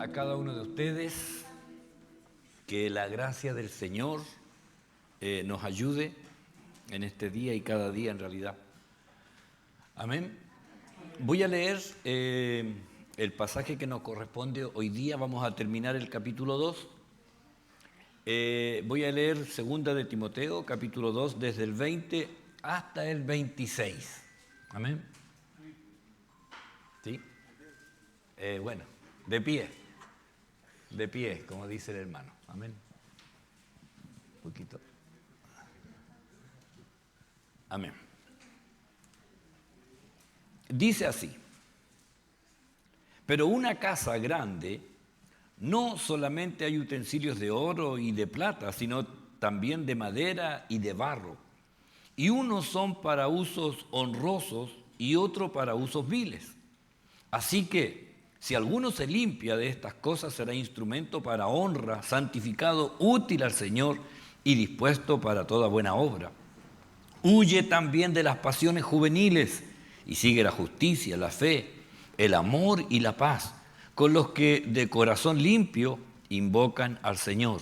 a cada uno de ustedes, que la gracia del Señor nos ayude en este día y cada día en realidad. Amén. Voy a leer el pasaje que nos corresponde hoy día. Vamos a terminar el capítulo 2. Voy a leer 2 de Timoteo, capítulo 2, desde el 20 hasta el 26. Amén. ¿Sí? Bueno, de pie, como dice el hermano. Amén. Un poquito. Amén. Dice así: pero una casa grande, no solamente hay utensilios de oro y de plata, sino también de madera y de barro. Y unos son para usos honrosos y otros para usos viles. Así que, si alguno se limpia de estas cosas, será instrumento para honra, santificado, útil al Señor y dispuesto para toda buena obra. Huye también de las pasiones juveniles y sigue la justicia, la fe, el amor y la paz, con los que de corazón limpio invocan al Señor.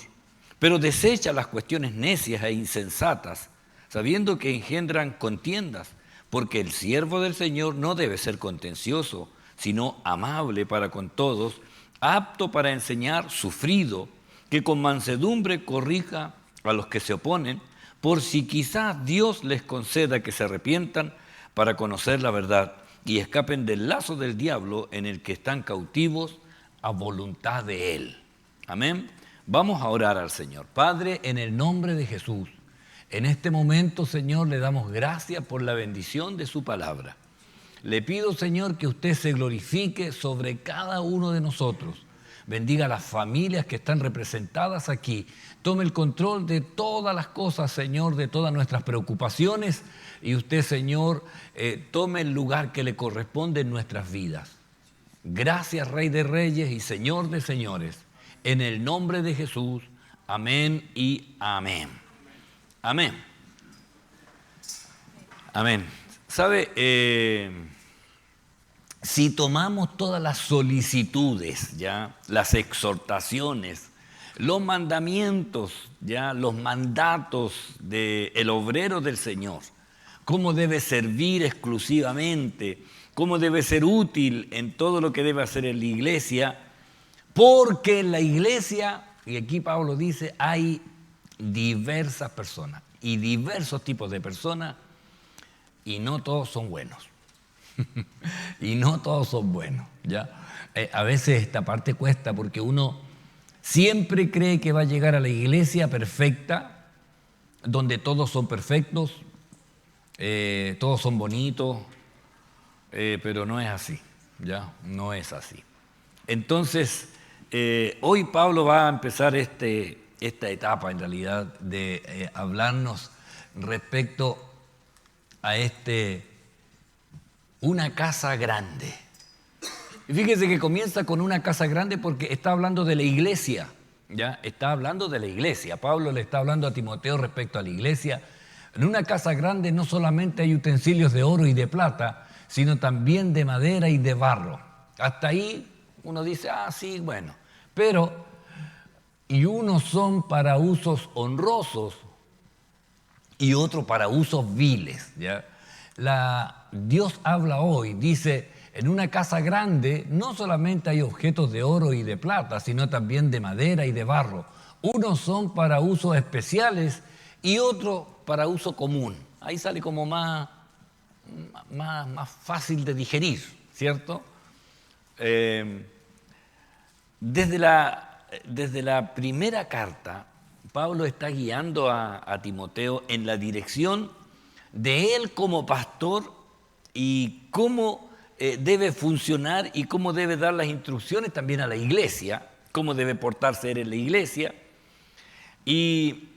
Pero desecha las cuestiones necias e insensatas, sabiendo que engendran contiendas, porque el siervo del Señor no debe ser contencioso, sino amable para con todos, apto para enseñar, sufrido, que con mansedumbre corrija a los que se oponen, por si quizás Dios les conceda que se arrepientan para conocer la verdad y escapen del lazo del diablo en el que están cautivos a voluntad de Él. Amén. Vamos a orar al Señor. Padre, en el nombre de Jesús, en este momento, Señor, le damos gracias por la bendición de su palabra. Le pido, Señor, que usted se glorifique sobre cada uno de nosotros. Bendiga a las familias que están representadas aquí. Tome el control de todas las cosas, Señor, de todas nuestras preocupaciones. Y usted, Señor, tome el lugar que le corresponde en nuestras vidas. Gracias, Rey de Reyes y Señor de Señores. En el nombre de Jesús, amén y amén. Amén. Amén. ¿Sabe? Si tomamos todas las solicitudes, ¿ya? Las exhortaciones, los mandamientos, ¿ya? Los mandatos del obrero del Señor, cómo debe servir exclusivamente, cómo debe ser útil en todo lo que debe hacer en la iglesia, porque en la iglesia, y aquí Pablo dice, hay diversas personas y diversos tipos de personas, y no todos son buenos. Y no todos son buenos, ¿ya? A veces esta parte cuesta porque uno siempre cree que va a llegar a la iglesia perfecta, donde todos son perfectos, todos son bonitos, pero no es así, ¿ya? No es así. Entonces, hoy Pablo va a empezar esta etapa en realidad de hablarnos respecto a una casa grande. Y fíjese que comienza con una casa grande porque está hablando de la iglesia, ¿ya? Está hablando de la iglesia. Pablo le está hablando a Timoteo respecto a la iglesia. En una casa grande no solamente hay utensilios de oro y de plata, sino también de madera y de barro. Hasta ahí uno dice, sí, bueno. Pero, y unos son para usos honrosos y otros para usos viles, ¿ya? Dios habla hoy, dice, en una casa grande no solamente hay objetos de oro y de plata, sino también de madera y de barro. Unos son para usos especiales y otros para uso común. Ahí sale como más fácil de digerir, ¿cierto? Desde la primera carta, Pablo está guiando a Timoteo en la dirección de él como pastor y cómo debe funcionar y cómo debe dar las instrucciones también a la iglesia, cómo debe portarse él en la iglesia. Y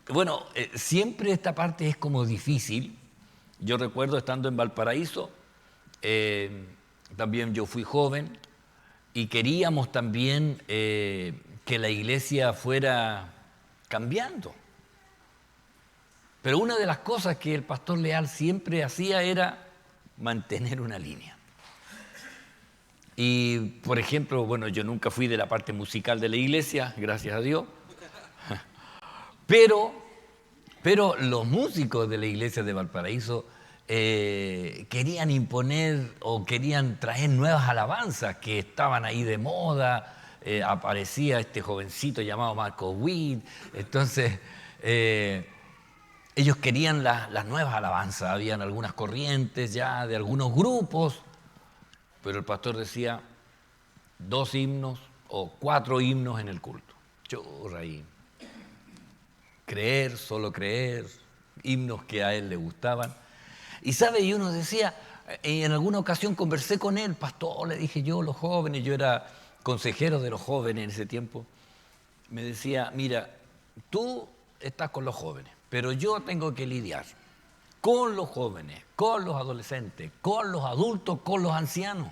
bueno, siempre esta parte es como difícil. Yo recuerdo estando en Valparaíso, también yo fui joven y queríamos también que la iglesia fuera cambiando. Pero una de las cosas que el pastor Leal siempre hacía era mantener una línea. Y, por ejemplo, bueno, yo nunca fui de la parte musical de la iglesia, gracias a Dios, pero los músicos de la iglesia de Valparaíso querían imponer o querían traer nuevas alabanzas que estaban ahí de moda. Aparecía este jovencito llamado Marco Witt. Entonces, ellos querían las nuevas alabanzas. Habían algunas corrientes ya de algunos grupos, pero el pastor decía 2 himnos o 4 himnos en el culto. Chorra ahí. Creer, solo creer, himnos que a él le gustaban. Y sabe, y uno decía, en alguna ocasión conversé con él, pastor, le dije yo, los jóvenes, yo era consejero de los jóvenes en ese tiempo, me decía, mira, tú estás con los jóvenes, pero yo tengo que lidiar con los jóvenes, con los adolescentes, con los adultos, con los ancianos.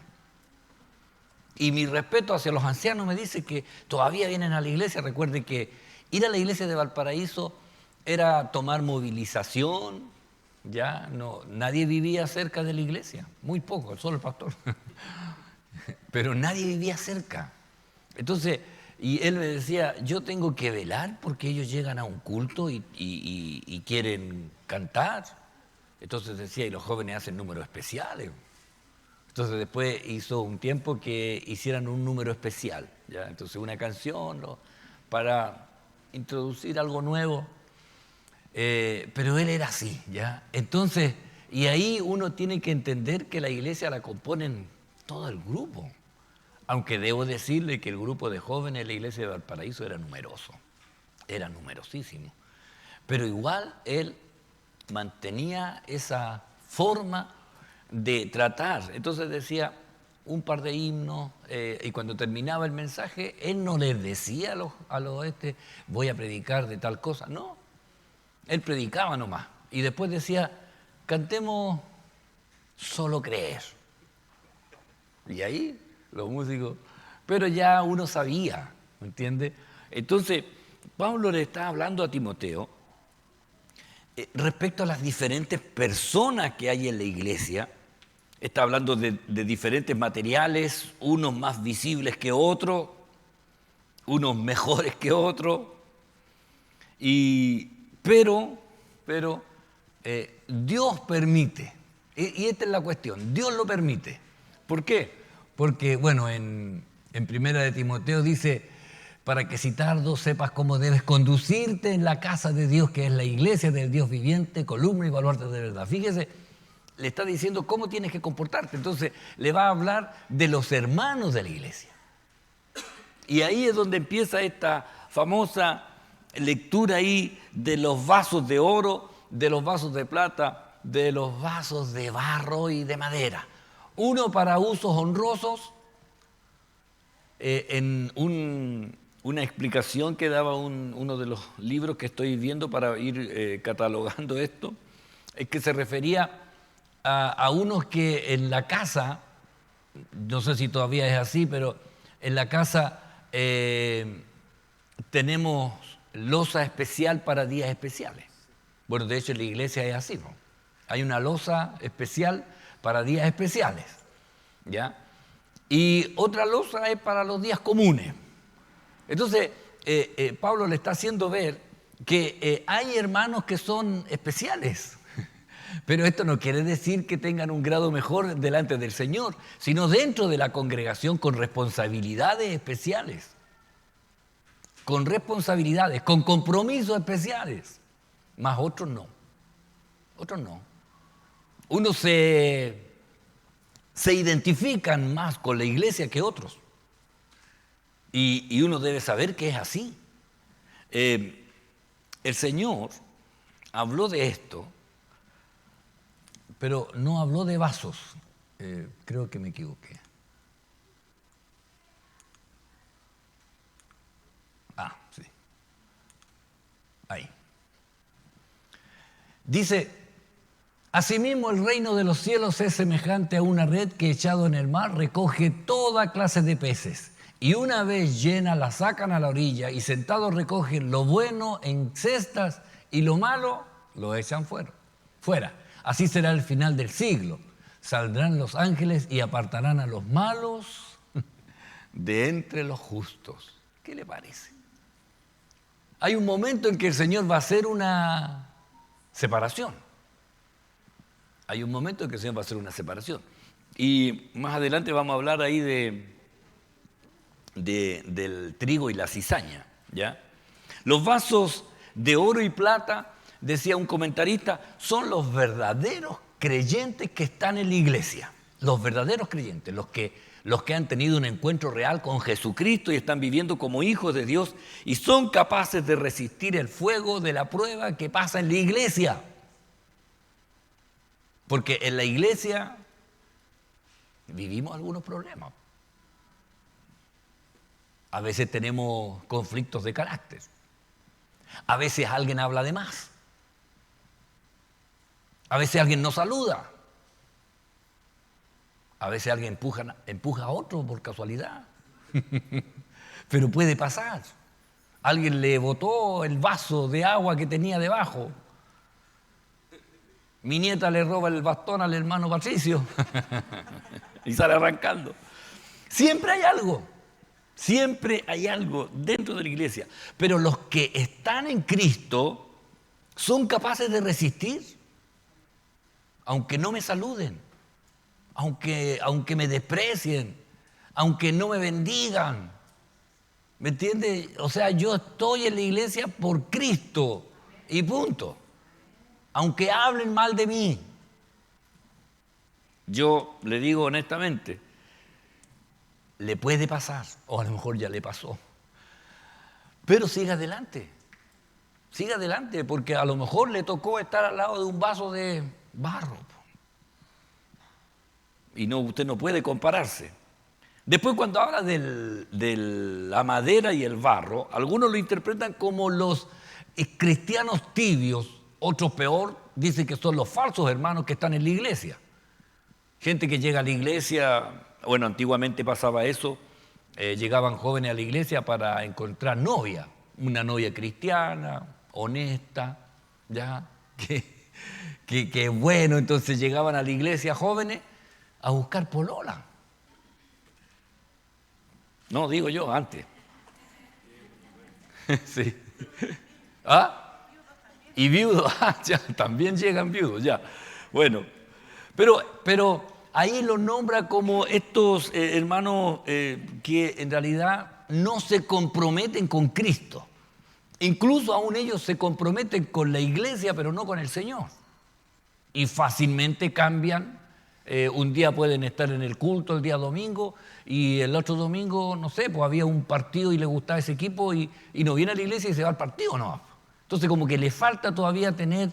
Y mi respeto hacia los ancianos me dice que todavía vienen a la iglesia. Recuerde que ir a la iglesia de Valparaíso era tomar movilización, ya no, nadie vivía cerca de la iglesia, muy poco, solo el pastor, pero nadie vivía cerca. Entonces, y él me decía, yo tengo que velar porque ellos llegan a un culto y quieren cantar. Entonces decía, y los jóvenes hacen números especiales. Entonces después hizo un tiempo que hicieran un número especial, ¿ya? Entonces una canción para introducir algo nuevo, pero él era así, ¿ya? Entonces, y ahí uno tiene que entender que la iglesia la componen todo el grupo, aunque debo decirle que el grupo de jóvenes de la iglesia de Valparaíso era numeroso, era numerosísimo, pero igual él mantenía esa forma de tratar. Entonces decía un par de himnos y cuando terminaba el mensaje, él no les decía a los voy a predicar de tal cosa, no, él predicaba nomás y después decía, cantemos solo creer. Y ahí los músicos, pero ya uno sabía, ¿me entiende? Entonces, Pablo le está hablando a Timoteo respecto a las diferentes personas que hay en la iglesia. Está hablando de diferentes materiales, unos más visibles que otros, unos mejores que otros, pero Dios permite, y esta es la cuestión, Dios lo permite. ¿Por qué? Porque, bueno, en Primera de Timoteo dice, para que si tardo sepas cómo debes conducirte en la casa de Dios, que es la iglesia del Dios viviente, columna y baluarte de verdad. Fíjese, le está diciendo cómo tienes que comportarte. Entonces, le va a hablar de los hermanos de la iglesia. Y ahí es donde empieza esta famosa lectura ahí de los vasos de oro, de los vasos de plata, de los vasos de barro y de madera. Uno para usos honrosos, en una explicación que daba uno de los libros que estoy viendo para ir catalogando esto, es que se refería a unos que en la casa, no sé si todavía es así, pero en la casa tenemos loza especial para días especiales. Bueno, de hecho en la iglesia es así, ¿no? Hay una loza especial para días especiales, ¿ya? Y otra loza es para los días comunes. Entonces, Pablo le está haciendo ver que hay hermanos que son especiales, pero esto no quiere decir que tengan un grado mejor delante del Señor, sino dentro de la congregación con responsabilidades especiales, con responsabilidades, con compromisos especiales, más otros no. Otros no. Unos se identifican más con la iglesia que otros. Y uno debe saber que es así. El Señor habló de esto, pero no habló de vasos. Creo que me equivoqué. Sí. Ahí. Dice, asimismo el reino de los cielos es semejante a una red que echado en el mar recoge toda clase de peces. Y una vez llena la sacan a la orilla y sentados recogen lo bueno en cestas y lo malo lo echan fuera. Así será el final del siglo. Saldrán los ángeles y apartarán a los malos de entre los justos. ¿Qué le parece? Hay un momento en que el Señor va a hacer una separación. Hay un momento en que el Señor va a hacer una separación. Y más adelante vamos a hablar ahí del trigo y la cizaña, ¿ya? Los vasos de oro y plata, decía un comentarista, son los verdaderos creyentes que están en la iglesia. Los verdaderos creyentes, los que han tenido un encuentro real con Jesucristo y están viviendo como hijos de Dios y son capaces de resistir el fuego de la prueba que pasa en la iglesia. Porque en la iglesia vivimos algunos problemas. A veces tenemos conflictos de carácter. A veces alguien habla de más. A veces alguien no saluda. A veces alguien empuja a otro por casualidad. Pero puede pasar. Alguien le botó el vaso de agua que tenía debajo. Mi nieta le roba el bastón al hermano Patricio y sale arrancando. Siempre hay algo dentro de la iglesia. Pero los que están en Cristo son capaces de resistir, aunque no me saluden, aunque me desprecien, aunque no me bendigan. ¿Me entiende? O sea, yo estoy en la iglesia por Cristo y punto. Aunque hablen mal de mí. Yo le digo honestamente, le puede pasar, o a lo mejor ya le pasó. Pero siga adelante, porque a lo mejor le tocó estar al lado de un vaso de barro. Y usted no puede compararse. Después, cuando habla de la madera y el barro, algunos lo interpretan como los cristianos tibios. Otros peor, dicen que son los falsos hermanos que están en la iglesia. Gente que llega a la iglesia, bueno, antiguamente pasaba eso, llegaban jóvenes a la iglesia para encontrar novia, una novia cristiana, honesta, ya, que bueno, entonces llegaban a la iglesia jóvenes a buscar polola. No, digo yo, antes. Sí. ¿Ah? Y viudos, ya, también llegan viudos, ya. Bueno, pero ahí los nombra como estos hermanos que en realidad no se comprometen con Cristo. Incluso aún ellos se comprometen con la iglesia, pero no con el Señor. Y fácilmente cambian. Un día pueden estar en el culto el día domingo y el otro domingo, no sé, pues había un partido y le gustaba ese equipo y no viene a la iglesia y se va al partido, no. Entonces como que le falta todavía tener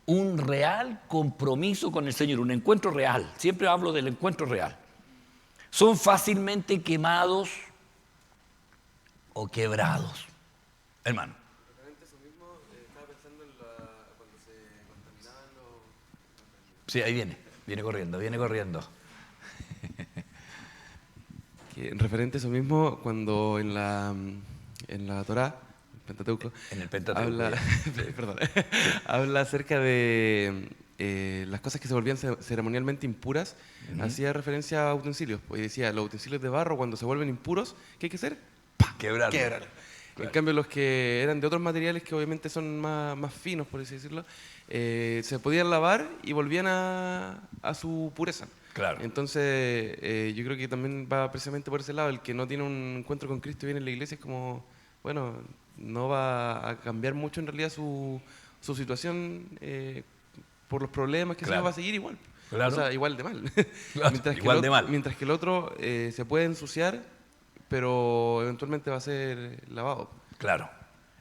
un real compromiso con el Señor, un encuentro real. Siempre hablo del encuentro real. Son fácilmente quemados o quebrados. Hermano. Eso mismo, estaba pensando en cuando se contaminaban los... Sí, ahí viene corriendo. Que referente a eso mismo, cuando en la Torá, Pentateuco, En el Pentateuco. Habla acerca de las cosas que se volvían ceremonialmente impuras. Hacía referencia a utensilios. Pues decía, los utensilios de barro, cuando se vuelven impuros, ¿qué hay que hacer? Quebrar. Claro. En cambio, los que eran de otros materiales que obviamente son más finos, por así decirlo, se podían lavar y volvían a su pureza. Claro. Entonces, yo creo que también va precisamente por ese lado. El que no tiene un encuentro con Cristo y viene a la iglesia es como, bueno, no va a cambiar mucho en realidad su situación por los problemas que se va a seguir igual. Claro. O sea, igual de mal. Claro, mientras que el otro se puede ensuciar, pero eventualmente va a ser lavado. Claro.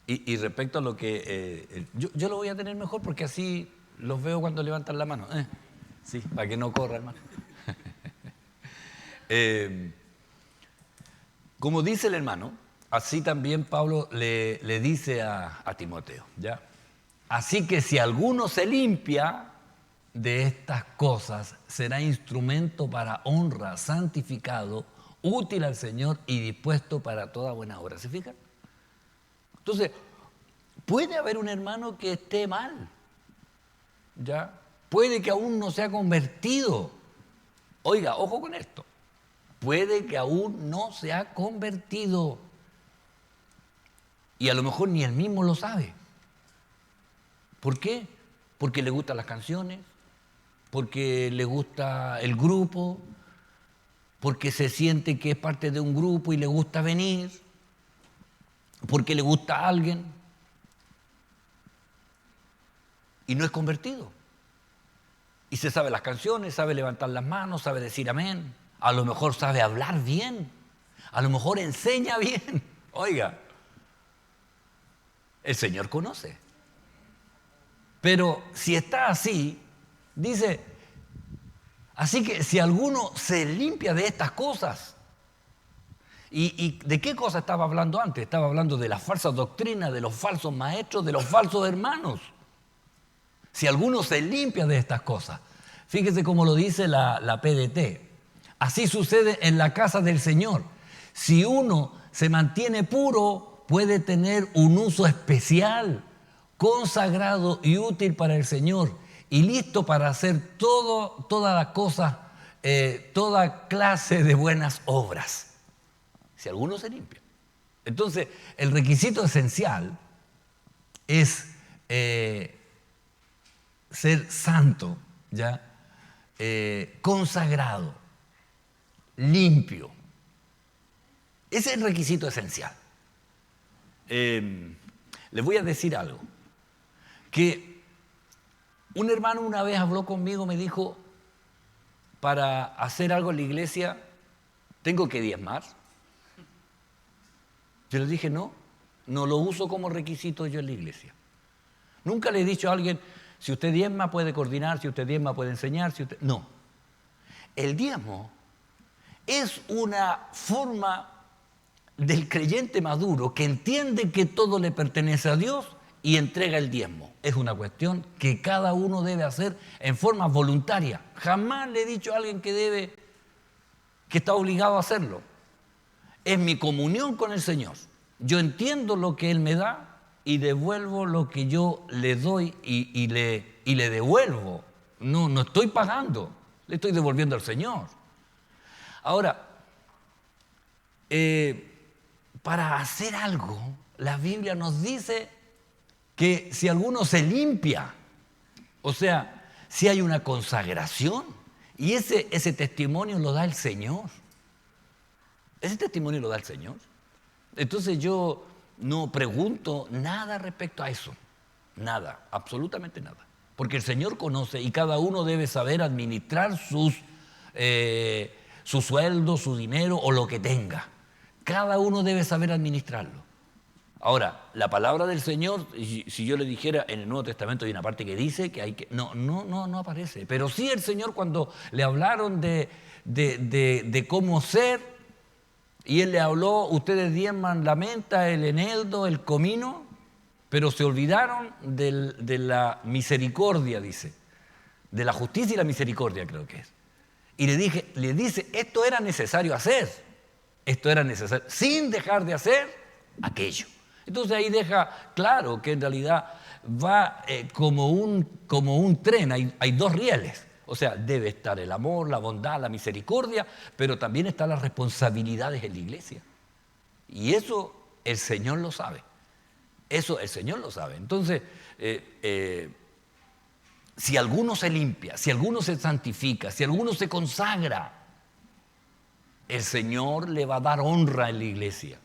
Y respecto a lo que... yo lo voy a tener mejor porque así los veo cuando levantan la mano. Sí, para que no corra, hermano. Como dice el hermano, así también Pablo le dice a Timoteo, ¿ya? Así que si alguno se limpia de estas cosas, será instrumento para honra, santificado, útil al Señor y dispuesto para toda buena obra. ¿Se fijan? Entonces, puede haber un hermano que esté mal, ¿ya? Puede que aún no se ha convertido. Oiga, ojo con esto. puede que aún no se ha convertido. Y a lo mejor ni él mismo lo sabe. ¿Por qué? Porque le gustan las canciones, porque le gusta el grupo, porque se siente que es parte de un grupo y le gusta venir, porque le gusta a alguien y no es convertido. Y se sabe las canciones, sabe levantar las manos, sabe decir amén, a lo mejor sabe hablar bien, a lo mejor enseña bien. Oiga, el Señor conoce. Pero si está así, dice, así que si alguno se limpia de estas cosas, ¿y de qué cosa estaba hablando antes? Estaba hablando de las falsas doctrinas, de los falsos maestros, de los falsos hermanos. Si alguno se limpia de estas cosas, fíjese cómo lo dice la PDT. Así sucede en la casa del Señor. Si uno se mantiene puro, puede tener un uso especial, consagrado y útil para el Señor, y listo para hacer todas las cosas, toda clase de buenas obras. Si alguno se limpia. Entonces, el requisito esencial es ser santo, ¿ya? Consagrado, limpio. Ese es el requisito esencial. Les voy a decir algo. Que un hermano una vez habló conmigo, me dijo, para hacer algo en la iglesia, ¿tengo que diezmar? Yo le dije, no lo uso como requisito yo en la iglesia. Nunca le he dicho a alguien, si usted diezma puede coordinar, si usted diezma puede enseñar, No. El diezmo es una forma del creyente maduro que entiende que todo le pertenece a Dios y entrega el diezmo. Es una cuestión que cada uno debe hacer en forma voluntaria. Jamás le he dicho a alguien que está obligado a hacerlo. Es mi comunión con el Señor. Yo entiendo lo que Él me da y devuelvo lo que yo le doy y le devuelvo. No estoy pagando, le estoy devolviendo al Señor. Ahora, para hacer algo, la Biblia nos dice que si alguno se limpia, o sea, si hay una consagración, y ese testimonio lo da el Señor. Ese testimonio lo da el Señor. Entonces yo no pregunto nada respecto a eso. Nada, absolutamente nada. Porque el Señor conoce y cada uno debe saber administrar su sueldo, su dinero o lo que tenga. Cada uno debe saber administrarlo. Ahora, la palabra del Señor, si yo le dijera en el Nuevo Testamento hay una parte que dice que hay que... No aparece. Pero sí el Señor cuando le hablaron de cómo ser, y Él le habló, ustedes diezman la menta, el eneldo, el comino, pero se olvidaron de la misericordia, dice. De la justicia y la misericordia, creo que es. Y le dice, esto era necesario hacer. Esto era necesario, sin dejar de hacer aquello. Entonces ahí deja claro que en realidad va como un tren, hay dos rieles. O sea, debe estar el amor, la bondad, la misericordia, pero también están las responsabilidades en la iglesia. Y eso el Señor lo sabe. Eso el Señor lo sabe. Entonces, si alguno se limpia, si alguno se santifica, si alguno se consagra, el Señor le va a dar honra en la iglesia.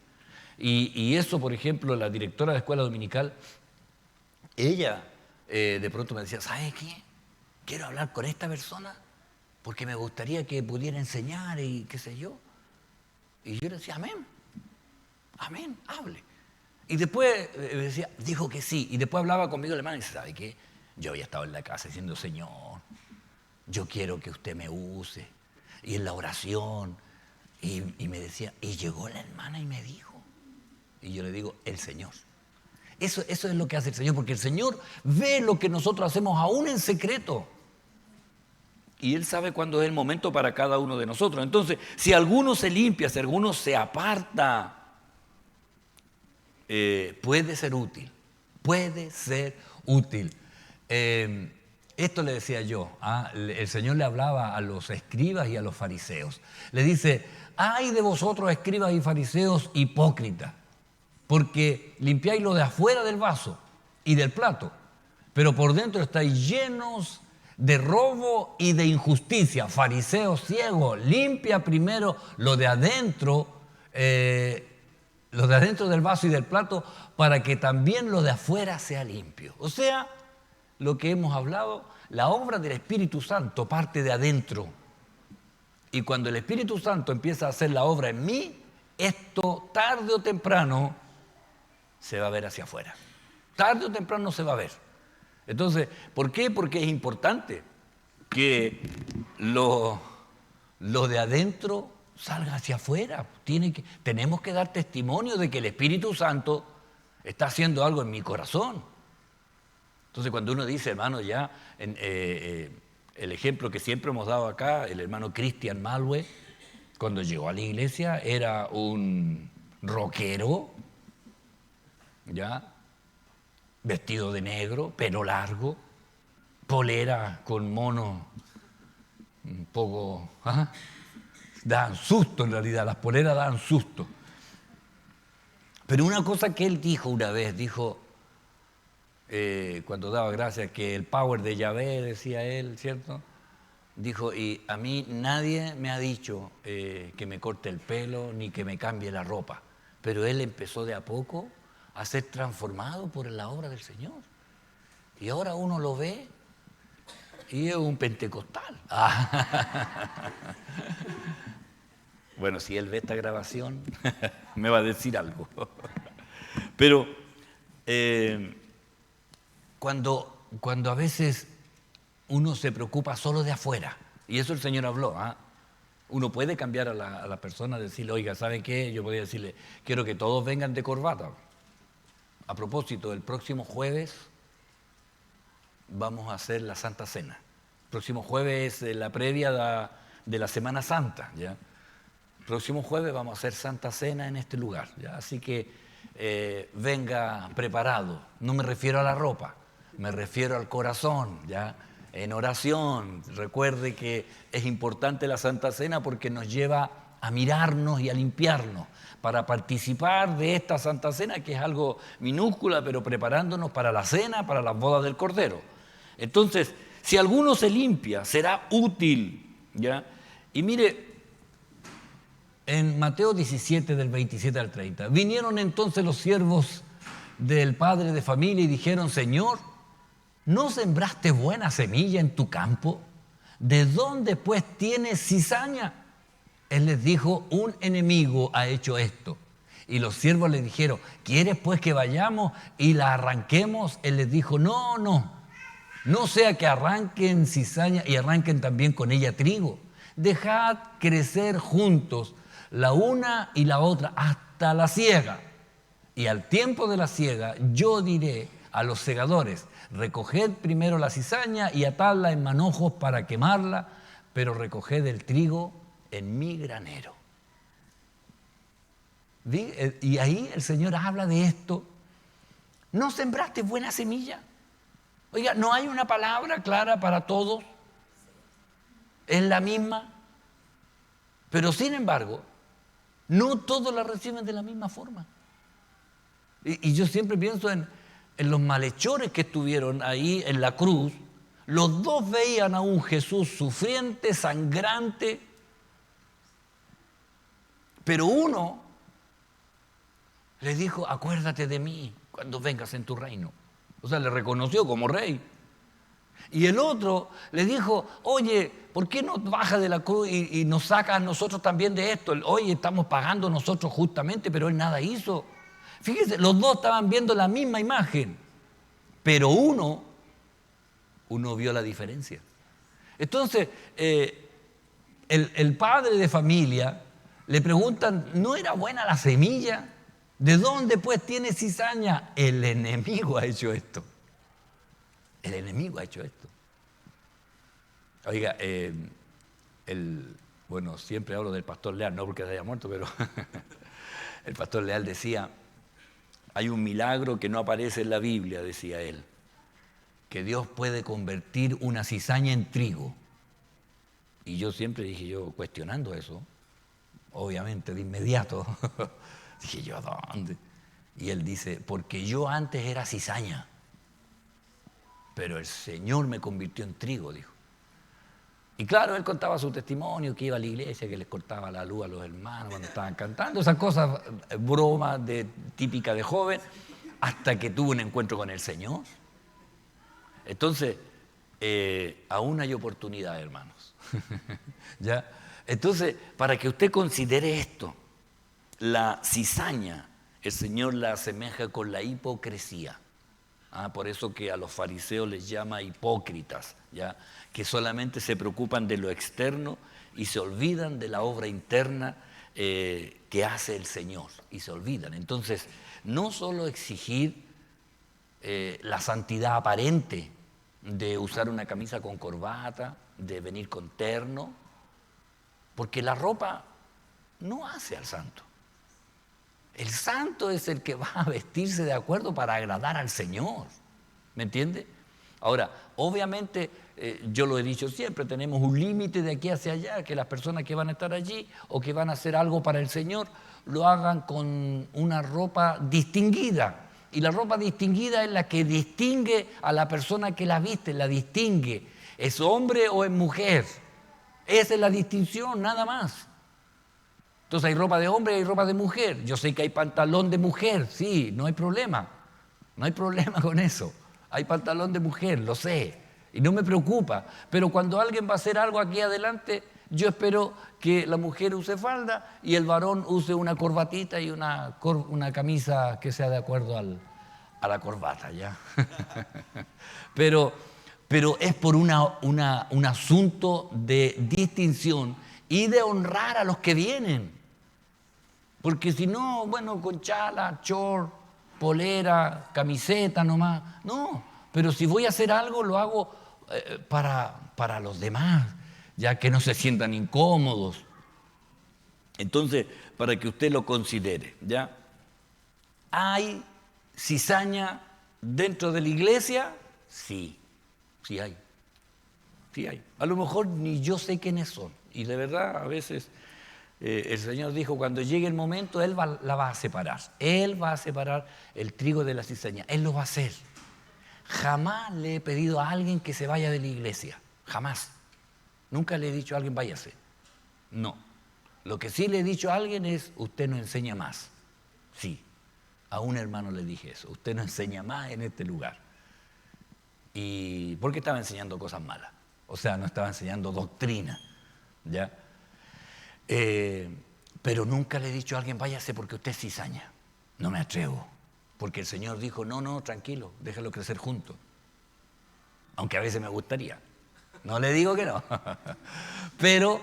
Y eso, por ejemplo, la directora de escuela dominical, ella de pronto me decía, ¿sabe qué? Quiero hablar con esta persona porque me gustaría que pudiera enseñar y qué sé yo. Y yo le decía, amén, amén, hable. Y después me decía, dijo que sí. Y después hablaba conmigo el hermano y dice, ¿sabe qué? Yo había estado en la casa diciendo, Señor, yo quiero que usted me use. Y en la oración, y me decía, y llegó la hermana y me dijo. Y yo le digo, el Señor. Eso es lo que hace el Señor, porque el Señor ve lo que nosotros hacemos aún en secreto. Y Él sabe cuándo es el momento para cada uno de nosotros. Entonces, si alguno se limpia, si alguno se aparta, puede ser útil. Puede ser útil. Esto le decía yo, el Señor le hablaba a los escribas y a los fariseos. Le dice, ay de vosotros escribas y fariseos hipócritas, porque limpiáis lo de afuera del vaso y del plato, pero por dentro estáis llenos de robo y de injusticia. Fariseos ciegos, limpia primero lo de adentro del vaso y del plato, para que también lo de afuera sea limpio. O sea, lo que hemos hablado, la obra del Espíritu Santo parte de adentro. Y cuando el Espíritu Santo empieza a hacer la obra en mí, esto tarde o temprano se va a ver hacia afuera. Tarde o temprano se va a ver. Entonces, ¿por qué? Porque es importante que lo de adentro salga hacia afuera. Tenemos que dar testimonio de que el Espíritu Santo está haciendo algo en mi corazón. Entonces, cuando uno dice, hermano, ya, el ejemplo que siempre hemos dado acá, el hermano Christian Malwe, cuando llegó a la iglesia, era un rockero, ya, vestido de negro, pelo largo, polera con mono un poco... daban susto en realidad, las poleras daban susto. Pero una cosa que él dijo una vez, cuando daba gracias, que el power de Yahvé, decía él, ¿cierto? Dijo, y a mí nadie me ha dicho que me corte el pelo ni que me cambie la ropa, pero él empezó de a poco a ser transformado por la obra del Señor. Y ahora uno lo ve y es un pentecostal. Bueno, si él ve esta grabación, me va a decir algo. Pero cuando a veces uno se preocupa solo de afuera, y eso el Señor habló, uno puede cambiar a la persona, decirle, oiga, ¿sabe qué? Yo podría decirle, quiero que todos vengan de corbata. A propósito, el próximo jueves vamos a hacer la Santa Cena. El próximo jueves es la previa de la Semana Santa, ¿ya? El próximo jueves vamos a hacer Santa Cena en este lugar, ¿ya? Así que venga preparado. No me refiero a la ropa, me refiero al corazón, ¿ya? En oración. Recuerde que es importante la Santa Cena porque nos lleva a mirarnos y a limpiarnos para participar de esta Santa Cena, que es algo minúscula, pero preparándonos para la cena, para las bodas del Cordero. Entonces, si alguno se limpia, será útil, ¿ya? Y mire, en Mateo 17, del 27 al 30, vinieron entonces los siervos del padre de familia y dijeron, Señor, ¿no sembraste buena semilla en tu campo? ¿De dónde pues tienes cizaña? Él les dijo, un enemigo ha hecho esto. Y los siervos le dijeron, ¿quieres pues que vayamos y la arranquemos? Él les dijo, no sea que arranquen cizaña y arranquen también con ella trigo. Dejad crecer juntos la una y la otra hasta la siega. Y al tiempo de la siega yo diré a los segadores, recoged primero la cizaña y atadla en manojos para quemarla, pero recoged el trigo en mi granero. Y ahí el Señor habla de esto. ¿No sembraste buena semilla? Oiga, ¿no hay una palabra clara para todos? Es la misma. Pero sin embargo, no todos la reciben de la misma forma. Y yo siempre pienso en los malhechores que estuvieron ahí en la cruz. Los dos veían a un Jesús sufriente, sangrante, pero uno les dijo, acuérdate de mí cuando vengas en tu reino. O sea, le reconoció como rey. Y el otro le dijo, oye, ¿por qué no bajas de la cruz y nos sacas a nosotros también de esto? Oye, estamos pagando nosotros justamente, pero él nada hizo. Fíjense, los dos estaban viendo la misma imagen, pero uno vio la diferencia. Entonces, el padre de familia le preguntan, ¿no era buena la semilla? ¿De dónde pues tiene cizaña? El enemigo ha hecho esto. El enemigo ha hecho esto. Oiga, bueno, siempre hablo del pastor Leal, no porque se haya muerto, pero el pastor Leal decía, hay un milagro que no aparece en la Biblia, decía él. que Dios puede convertir una cizaña en trigo. Y yo siempre dije, yo cuestionando eso, obviamente de inmediato, dije yo, ¿a dónde? Y él dice, porque yo antes era cizaña, pero el Señor me convirtió en trigo, dijo. Y claro, él contaba su testimonio, que iba a la iglesia, que les cortaba la luz a los hermanos cuando estaban cantando, esas cosas, bromas típicas de joven, hasta que tuvo un encuentro con el Señor. Entonces, aún hay oportunidad, hermanos. ¿Ya? Entonces, para que usted considere esto, la cizaña, el Señor la asemeja con la hipocresía. Por eso que a los fariseos les llama hipócritas, ¿ya? Que solamente se preocupan de lo externo y se olvidan de la obra interna que hace el Señor, y se olvidan. Entonces, no solo exigir la santidad aparente de usar una camisa con corbata, de venir con terno, porque la ropa no hace al santo. El santo es el que va a vestirse de acuerdo para agradar al Señor. ¿Me entiende? Ahora, obviamente, yo lo he dicho siempre, tenemos un límite de aquí hacia allá, que las personas que van a estar allí o que van a hacer algo para el Señor, lo hagan con una ropa distinguida. Y la ropa distinguida es la que distingue a la persona que la viste, la distingue. ¿Es hombre o es mujer? Esa es la distinción, nada más. Entonces hay ropa de hombre y hay ropa de mujer. Yo sé que hay pantalón de mujer, sí, no hay problema. No hay problema con eso. Hay pantalón de mujer, lo sé. Y no me preocupa. Pero cuando alguien va a hacer algo aquí adelante, yo espero que la mujer use falda y el varón use una corbatita y una camisa que sea de acuerdo a la corbata, ¿ya? Pero es por un asunto de distinción y de honrar a los que vienen. Porque si no, bueno, con chala, short, polera, camiseta nomás. No, pero si voy a hacer algo, lo hago para los demás, ya que no se sientan incómodos. Entonces, para que usted lo considere, ¿ya? ¿Hay cizaña dentro de la iglesia? Sí, sí hay. Sí hay. A lo mejor ni yo sé quiénes son. Y de verdad, a veces el Señor dijo, cuando llegue el momento, Él la va a separar. Él va a separar el trigo de la cizaña. Él lo va a hacer. Jamás le he pedido a alguien que se vaya de la iglesia. Jamás. Nunca le he dicho a alguien, váyase. No. Lo que sí le he dicho a alguien es, usted no enseña más. Sí. A un hermano le dije eso. Usted no enseña más en este lugar. Y porque estaba enseñando cosas malas. O sea, no estaba enseñando doctrina. ¿Ya? Pero nunca le he dicho a alguien, váyase porque usted es cizaña. No me atrevo. Porque el Señor dijo, no, tranquilo, déjalo crecer juntos. Aunque a veces me gustaría. No le digo que no. Pero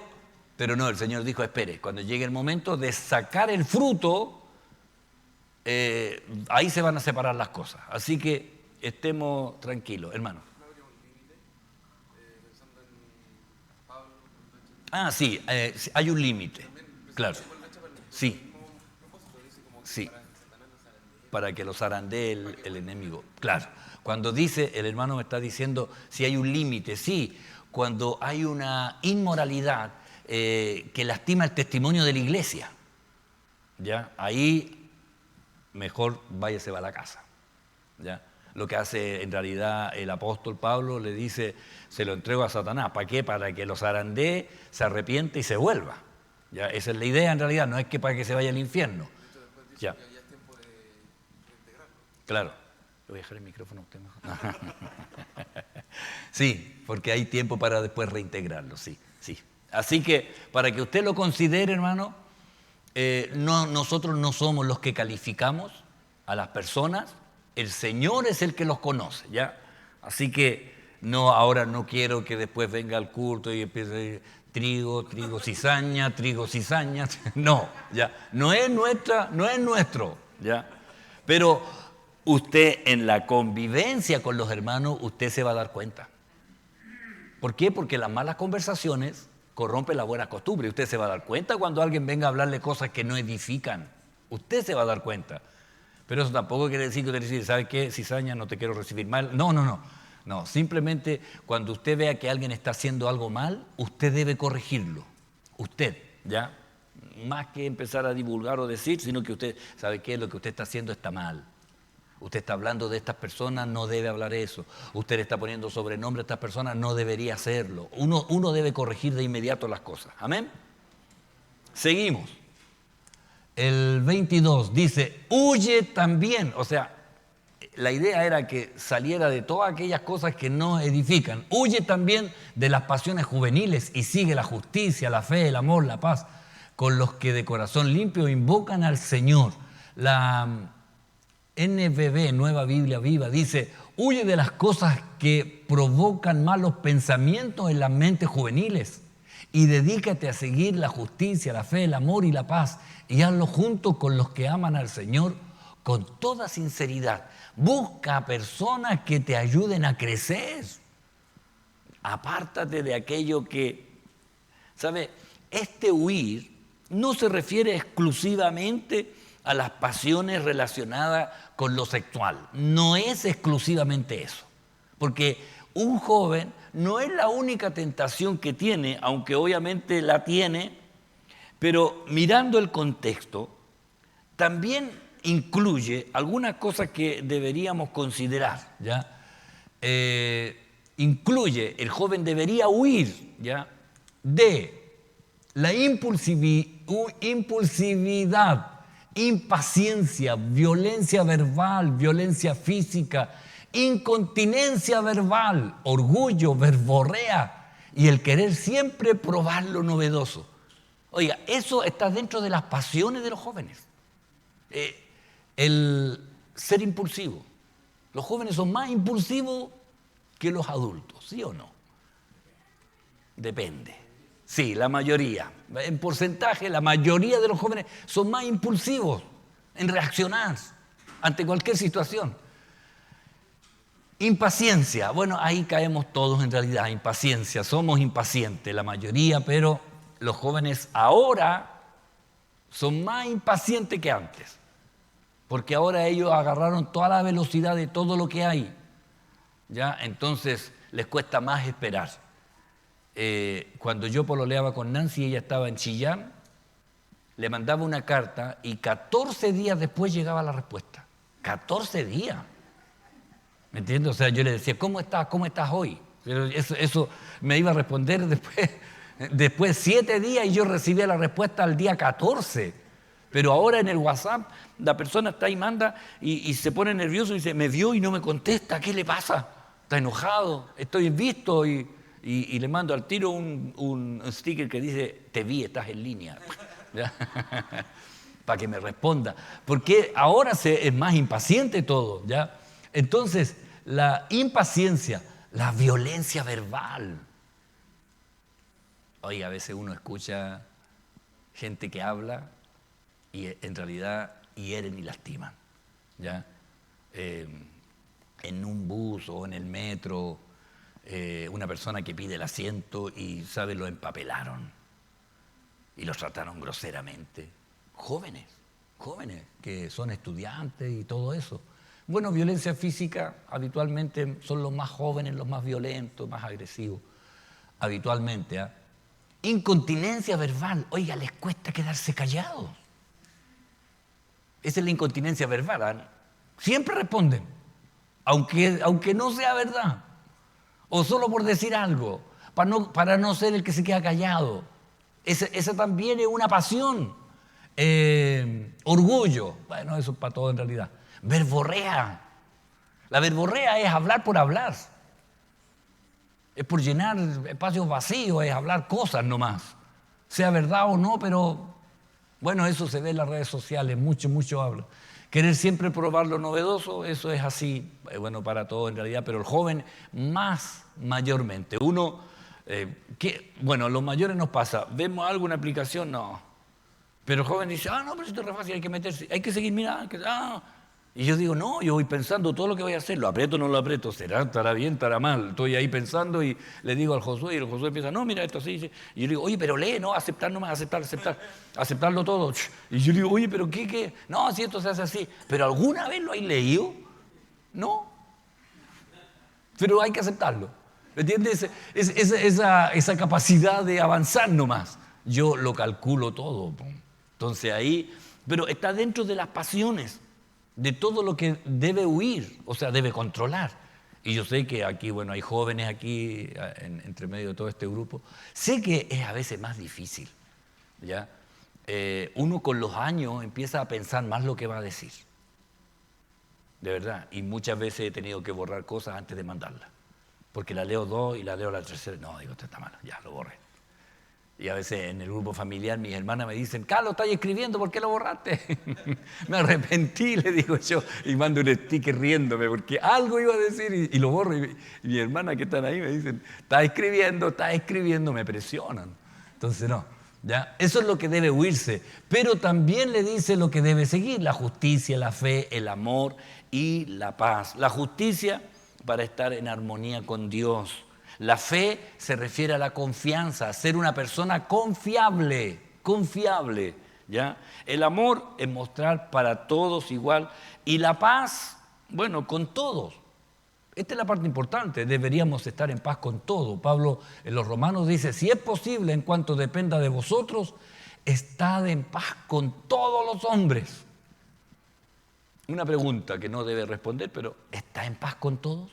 no, el Señor dijo, espere, cuando llegue el momento de sacar el fruto, ahí se van a separar las cosas. Así que estemos tranquilos, hermano. Sí, hay un límite, claro. Sí, sí, para que los zarandee el enemigo, claro. Cuando dice, el hermano me está diciendo, si hay un límite, sí, cuando hay una inmoralidad que lastima el testimonio de la iglesia, ¿ya? Ahí mejor váyase a la casa, ¿ya? Lo que hace en realidad el apóstol Pablo le dice, se lo entrego a Satanás. ¿Para qué? Para que los zarandee, se arrepiente y se vuelva. ¿Ya? Esa es la idea en realidad, no es que para que se vaya al infierno. Ya. Que ya es tiempo de reintegrarlo. Claro. Le voy a dejar el micrófono a usted mejor. Sí, porque hay tiempo para después reintegrarlo, sí. Así que, para que usted lo considere, hermano, nosotros no somos los que calificamos a las personas, el Señor es el que los conoce, ¿ya? Así que ahora no quiero que después venga al culto y empiece a decir trigo, cizaña, no, ¿ya? No es nuestro, ¿ya? Pero usted en la convivencia con los hermanos, usted se va a dar cuenta. ¿Por qué? Porque las malas conversaciones corrompen la buena costumbre. Usted se va a dar cuenta cuando alguien venga a hablarle cosas que no edifican. Usted se va a dar cuenta. Pero eso tampoco quiere decir, ¿sabe qué? Cizaña, no te quiero recibir mal. No. no. Simplemente cuando usted vea que alguien está haciendo algo mal, usted debe corregirlo. Usted, ¿ya? Más que empezar a divulgar o decir, sino que usted sabe que lo que usted está haciendo está mal. Usted está hablando de estas personas, no debe hablar eso. Usted está poniendo sobrenombre a estas personas, no debería hacerlo. Uno debe corregir de inmediato las cosas. ¿Amén? Seguimos. El 22 dice, huye también. O sea, la idea era que saliera de todas aquellas cosas que no edifican. Huye también de las pasiones juveniles y sigue la justicia, la fe, el amor, la paz, con los que de corazón limpio invocan al Señor. La NBV, Nueva Biblia Viva, dice, huye de las cosas que provocan malos pensamientos en las mentes juveniles y dedícate a seguir la justicia, la fe, el amor y la paz y hazlo junto con los que aman al Señor con toda sinceridad. Busca a personas que te ayuden a crecer. Apártate de aquello que, ¿sabe? Este huir no se refiere exclusivamente a las pasiones relacionadas con lo sexual. No es exclusivamente eso. Porque un joven no es la única tentación que tiene, aunque obviamente la tiene, pero mirando el contexto, también incluye algunas cosas que deberíamos considerar, ¿ya? Incluye, el joven debería huir, ¿ya?, de la impulsividad, impaciencia, violencia verbal, violencia física, incontinencia verbal, orgullo, verborrea y el querer siempre probar lo novedoso. Oiga, eso está dentro de las pasiones de los jóvenes. El ser impulsivo. Los jóvenes son más impulsivos que los adultos, ¿sí o no? Depende. Sí, la mayoría. En porcentaje, la mayoría de los jóvenes son más impulsivos en reaccionar ante cualquier situación. Impaciencia. Bueno, ahí caemos todos en realidad. Impaciencia. Somos impacientes, la mayoría, pero los jóvenes ahora son más impacientes que antes. Porque ahora ellos agarraron toda la velocidad de todo lo que hay. ¿Ya? Entonces les cuesta más esperar. Cuando yo pololeaba con Nancy, ella estaba en Chillán, le mandaba una carta y 14 días después llegaba la respuesta. 14 días. ¿Me entiendes? O sea, yo le decía, ¿cómo estás hoy? Pero eso me iba a responder después 7 días y yo recibía la respuesta al día 14. Pero ahora en el WhatsApp la persona está ahí, manda y se pone nervioso y dice, me vio y no me contesta, ¿qué le pasa? Está enojado, estoy visto y le mando al tiro un sticker que dice, te vi, estás en línea. Para que me responda. Porque ahora es más impaciente todo, ¿ya? Entonces, la impaciencia, la violencia verbal. Oye, a veces uno escucha gente que habla y en realidad hieren y lastiman, ¿ya? En un bus o en el metro, una persona que pide el asiento y, ¿sabe?, lo empapelaron y los trataron groseramente. Jóvenes que son estudiantes y todo eso. Bueno, violencia física habitualmente son los más jóvenes, los más violentos, más agresivos, habitualmente. ¿Eh? Incontinencia verbal, oiga, les cuesta quedarse callados. Esa es la incontinencia verbal. ¿Eh? Siempre responden, aunque no sea verdad, o solo por decir algo, para no ser el que se queda callado. Esa también es una pasión. Orgullo, bueno, eso es para todo en realidad. Verborrea. La verborrea es hablar por hablar. Es por llenar espacios vacíos, es hablar cosas nomás. Sea verdad o no, pero bueno, eso se ve en las redes sociales, mucho habla. Querer siempre probar lo novedoso, eso es así, bueno, para todo en realidad, pero el joven mayormente. Uno, bueno, los mayores nos pasa, vemos algo, una aplicación, no. Pero el joven dice, no, pero esto es re fácil, hay que meterse, hay que seguir mirando. Y yo digo, no, yo voy pensando todo lo que voy a hacer, lo aprieto o no lo aprieto, estará bien, estará mal. Estoy ahí pensando y le digo al Josué, y el Josué empieza, no, mira esto así. Y yo le digo, oye, pero lee, no, aceptar nomás, aceptarlo todo. Y yo le digo, oye, pero ¿qué? No, si esto se hace así. ¿Pero alguna vez lo hay leído? No. pero hay que aceptarlo. ¿Entiendes? Esa capacidad de avanzar nomás. Yo lo calculo todo. Entonces ahí, pero está dentro de las pasiones, de todo lo que debe huir, o sea, debe controlar. Y yo sé que aquí, bueno, hay jóvenes aquí, entre medio de todo este grupo. Sé que es a veces más difícil, ¿ya? Uno con los años empieza a pensar más lo que va a decir. De verdad. Y muchas veces he tenido que borrar cosas antes de mandarlas. Porque la leo 2 y la leo la tercera. No, digo, esto está malo, ya lo borré. Y a veces en el grupo familiar mis hermanas me dicen, Carlos, estás escribiendo, ¿por qué lo borraste? Me arrepentí, le digo yo, y mando un sticker riéndome, porque algo iba a decir y lo borro. Y mi hermana que están ahí me dicen, estás escribiendo, me presionan. Entonces no, ¿ya? Eso es lo que debe huirse. Pero también le dice lo que debe seguir, la justicia, la fe, el amor y la paz. La justicia para estar en armonía con Dios. La fe se refiere a la confianza, a ser una persona confiable, ¿ya? El amor es mostrar para todos igual y la paz, bueno, con todos. Esta es la parte importante, deberíamos estar en paz con todo. Pablo en los Romanos dice, si es posible en cuanto dependa de vosotros, estad en paz con todos los hombres. Una pregunta que no debe responder, pero ¿está en paz con todos?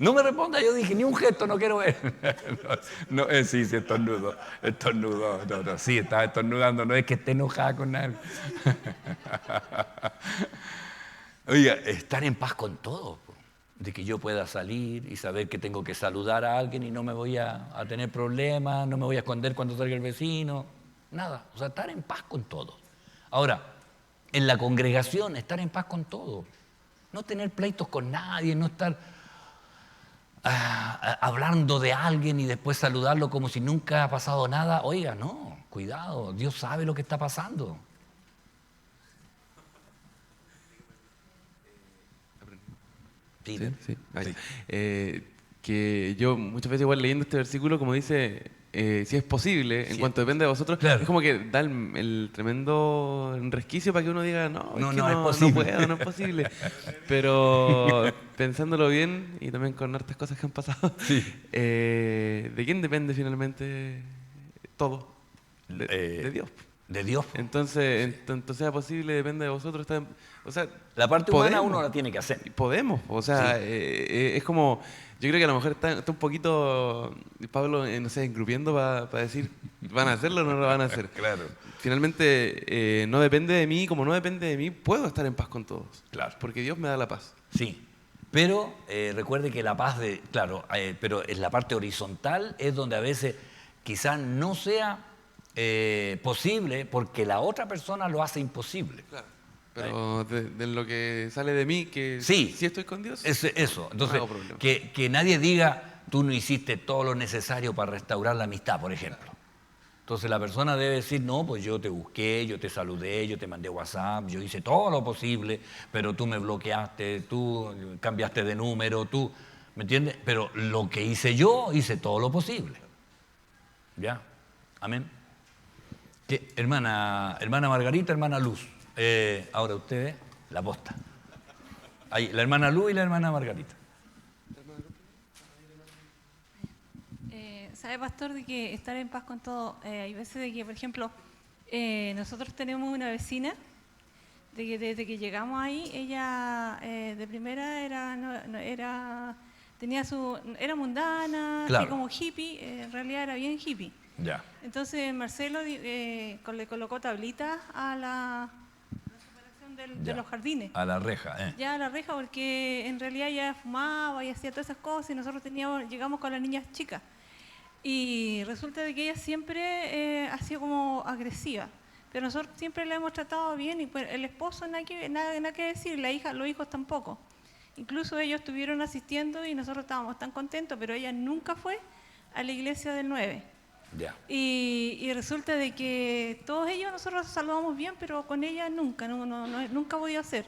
No me responda, yo dije, ni un gesto, no quiero ver. Sí, estornudo. No, sí, estaba estornudando, no es que esté enojada con nadie. Oiga, estar en paz con todo, de que yo pueda salir y saber que tengo que saludar a alguien y no me voy a tener problemas, no me voy a esconder cuando salga el vecino, nada, o sea, estar en paz con todo. Ahora, en la congregación, estar en paz con todo. No tener pleitos con nadie, no estar hablando de alguien y después saludarlo como si nunca ha pasado nada. Oiga, no, cuidado, Dios sabe lo que está pasando. Sí. Que yo muchas veces igual leyendo este versículo, como dice, si es posible, en cuanto depende de vosotros, claro. Es como que da el tremendo resquicio para que uno diga, no es posible. No es posible. Pero pensándolo bien, y también con hartas cosas que han pasado, sí. ¿De quién depende finalmente todo? De Dios. De Dios. Entonces, tanto sea posible, depende de vosotros. O sea, la parte humana uno la tiene que hacer. Podemos, o sea, sí. Es como, yo creo que a lo mejor está un poquito, Pablo, no sé, engrupiendo para decir, ¿van a hacerlo o no lo van a hacer? Claro. Finalmente, no depende de mí, como no depende de mí, puedo estar en paz con todos. Claro. Porque Dios me da la paz. Sí. Pero recuerde que la paz, pero en la parte horizontal es donde a veces quizás no sea posible porque la otra persona lo hace imposible. Claro. Pero de lo que sale de mí, que sí estoy con Dios. Eso. Entonces, que nadie diga, tú no hiciste todo lo necesario para restaurar la amistad, por ejemplo. Entonces la persona debe decir, no, pues yo te busqué, yo te saludé, yo te mandé WhatsApp, yo hice todo lo posible, pero tú me bloqueaste, tú cambiaste de número, tú, ¿me entiendes? Pero lo que hice yo, hice todo lo posible. ¿Ya? Amén. ¿Qué? Hermana Margarita, hermana Luz. Ahora ustedes, la posta. Ahí, la hermana Luz y la hermana Margarita. ¿Sabe, pastor, de que estar en paz con todo? Hay veces de que, por ejemplo, nosotros tenemos una vecina, de que desde que llegamos ahí, ella de primera era mundana, claro. Así como hippie, en realidad era bien hippie. Ya. Entonces Marcelo le colocó tablitas a la separación de los jardines. A la reja, Ya a la reja, porque en realidad ella fumaba y hacía todas esas cosas y nosotros llegamos con las niñas chicas. Y resulta de que ella siempre ha sido como agresiva. Pero nosotros siempre la hemos tratado bien y pues, el esposo nada que decir, los hijos tampoco. Incluso ellos estuvieron asistiendo y nosotros estábamos tan contentos, pero ella nunca fue a la iglesia del 9. Ya. Y resulta de que todos ellos nosotros saludamos bien, pero con ella nunca ha podido hacer.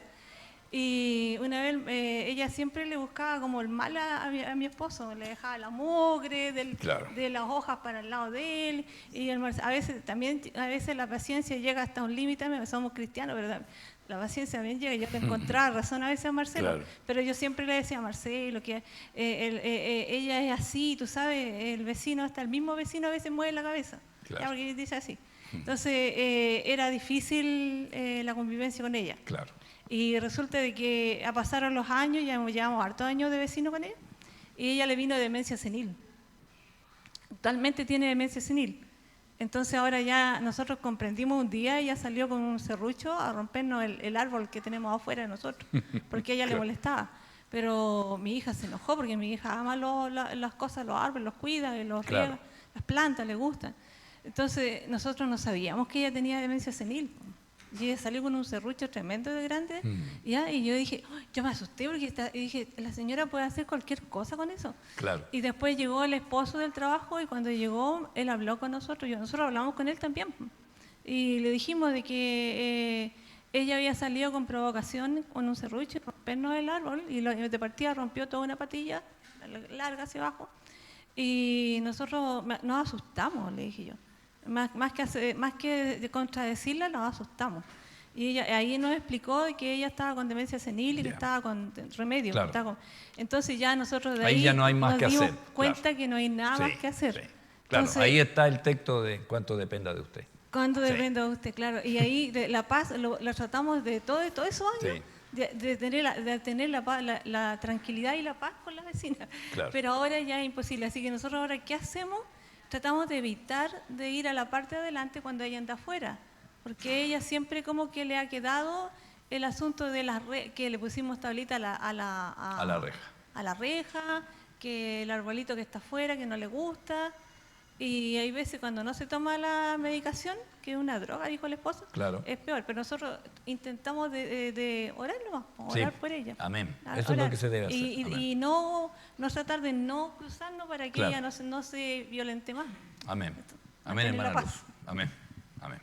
Y una vez ella siempre le buscaba como el mal a mi esposo, le dejaba la mugre Claro. de las hojas para el lado de él. Y a veces la paciencia llega hasta un límite, somos cristianos, ¿verdad? La paciencia también llega, yo te encontraba razón a veces a Marcelo, Claro. pero yo siempre le decía a Marcelo que ella es así, tú sabes, el vecino, hasta el mismo vecino a veces mueve la cabeza, Claro. ya, porque dice así. Entonces era difícil la convivencia con ella. Claro. Y resulta de que pasaron los años, ya llevamos hartos años de vecino con ella, y ella le vino demencia senil. Actualmente tiene demencia senil. Entonces ahora ya nosotros comprendimos un día, ella salió con un serrucho a rompernos el árbol que tenemos afuera de nosotros, porque a ella le molestaba. Pero mi hija se enojó porque mi hija ama las cosas, los árboles, los cuida, los Claro. riega, las plantas le gustan. Entonces nosotros no sabíamos que ella tenía demencia senil. Y ella salió con un serrucho tremendo de grande, ¿ya? Y yo dije, yo me asusté porque y dije, la señora puede hacer cualquier cosa con eso. Claro. Y después llegó el esposo del trabajo y cuando llegó, él habló con nosotros, nosotros hablamos con él también. Y le dijimos de que ella había salido con provocación con un serrucho y rompernos el árbol, y de partida rompió toda una patilla larga hacia abajo. Y nosotros nos asustamos, le dije yo. Más que de contradecirla, nos asustamos. Y ella ahí nos explicó de que ella estaba con demencia senil y que Ya. estaba con remedio. Claro. Entonces ya nosotros de Ahí ahí ya no hay más nos que dimos hacer, cuenta claro. que no hay nada más Sí, que hacer. sí. Claro, Entonces, Ahí está el texto de cuánto dependa de usted. ¿cuánto Sí. depende de usted? Claro. Y ahí la paz la tratamos de todos esos años. Sí. De tener la paz, la tranquilidad y la paz con la vecina. Claro. Pero ahora ya es imposible. Así que nosotros ahora, ¿qué hacemos? Tratamos de evitar de ir a la parte de adelante cuando ella anda afuera. Porque ella siempre como que le ha quedado el asunto de que le pusimos tablita a la reja. A la reja, que el arbolito que está afuera, que no le gusta. Y hay veces cuando no se toma la medicación, que es una droga, dijo el esposo, Claro. es peor. Pero nosotros intentamos de orar nomás, Sí. orar por ella. Amén. Orar. Eso es lo que se debe hacer. Amén. Y no tratar de no cruzarnos para que Claro. ella no se violente más. Amén. Amén, Mantener la hermana paz. Luz. Amén. Amén.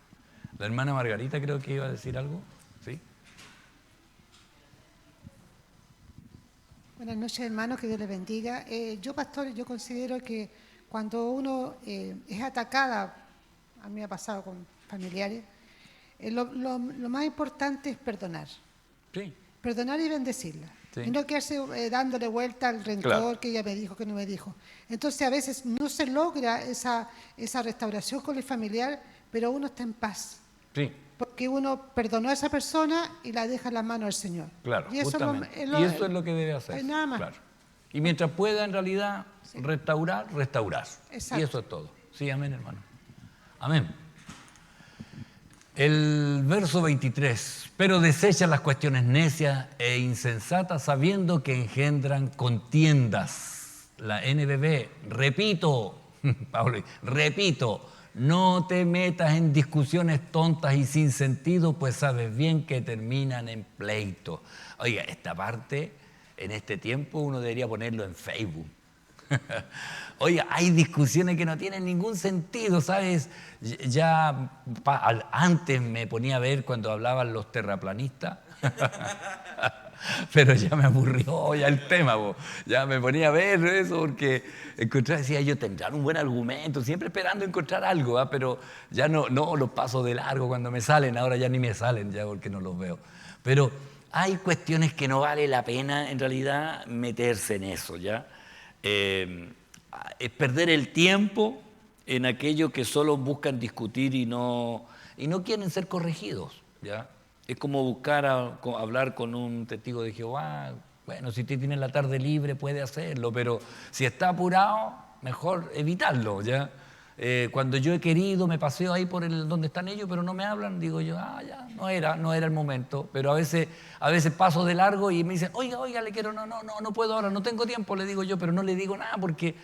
La hermana Margarita creo que iba a decir algo. ¿Sí? Buenas noches, hermanos, que Dios les bendiga. Yo, pastor, yo considero que cuando uno es atacada, a mí me ha pasado con familiares, lo más importante es perdonar. Sí. Perdonar y bendecirla. Sí. Y no quedarse dándole vuelta al rencor, Claro. que ella me dijo, que no me dijo. Entonces, a veces no se logra esa restauración con el familiar, pero uno está en paz. Sí. Porque uno perdonó a esa persona y la deja en las manos del Señor. Claro, Y eso justamente. es Y eso es lo que debe hacer. Nada más. Claro. Y mientras pueda, en realidad, restaurar. Exacto. Y eso es todo. Sí, amén, hermano. Amén. El verso 23. Pero desecha las cuestiones necias e insensatas, sabiendo que engendran contiendas. La NBB, repito, Pablo, repito, no te metas en discusiones tontas y sin sentido, pues sabes bien que terminan en pleito. Oiga, esta parte, en este tiempo, uno debería ponerlo en Facebook. Oiga, hay discusiones que no tienen ningún sentido, ¿sabes? Antes me ponía a ver cuando hablaban los terraplanistas, pero ya me aburrió ya el tema, ya me ponía a ver eso porque decía yo, tendrán un buen argumento, siempre esperando encontrar algo, pero ya no los paso de largo cuando me salen, ahora ya ni me salen ya porque no los veo. Pero hay cuestiones que no vale la pena en realidad meterse en eso, ¿ya? Es perder el tiempo en aquello que solo buscan discutir y no quieren ser corregidos, ¿ya? Es como buscar hablar con un testigo de Jehová. Bueno, si usted tiene la tarde libre puede hacerlo, pero si está apurado, mejor evitarlo, ¿ya? Cuando yo he querido, me paseo ahí por donde están ellos, pero no me hablan, digo yo, ya, no era el momento. Pero a veces paso de largo y me dicen, oiga, le quiero, no puedo ahora, no tengo tiempo, le digo yo, pero no le digo nada porque